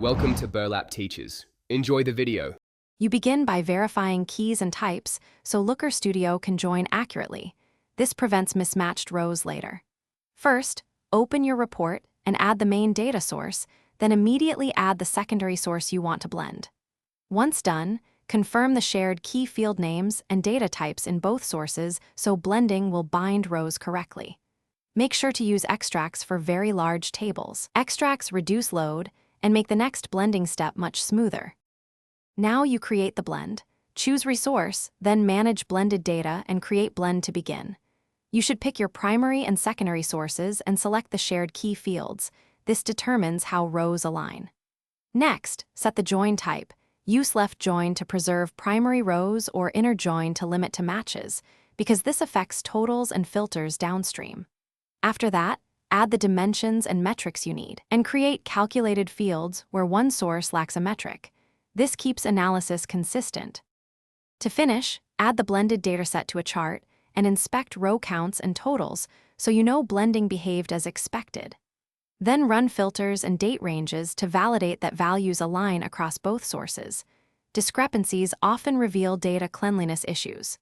Welcome to Burlap Teachers. Enjoy the video. You begin by verifying keys and types so Looker Studio can join accurately. This prevents mismatched rows later. First, open your report and add the main data source, then immediately add the secondary source you want to blend. Once done, confirm the shared key field names and data types in both sources so blending will bind rows correctly. Make sure to use extracts for very large tables. Extracts reduce load and make the next blending step much smoother. Now you create the blend. Choose Resource, then Manage Blended Data and create Blend to begin. You should pick your primary and secondary sources and select the shared key fields. This determines how rows align. Next, set the join type. Use left join to preserve primary rows or inner join to limit to matches, because this affects totals and filters downstream. After that, add the dimensions and metrics you need, and create calculated fields where one source lacks a metric. This keeps analysis consistent. To finish, add the blended dataset to a chart and inspect row counts and totals so you know blending behaved as expected. Then run filters and date ranges to validate that values align across both sources. Discrepancies often reveal data cleanliness issues.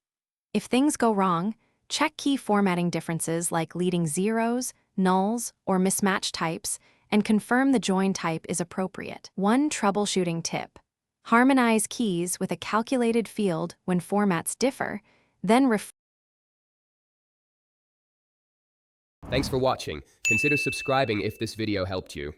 If things go wrong, check key formatting differences like leading zeros, nulls, or mismatched types, and confirm the join type is appropriate. One troubleshooting tip: harmonize keys with a calculated field when formats differ, then Thanks for watching. Consider subscribing if this video helped you.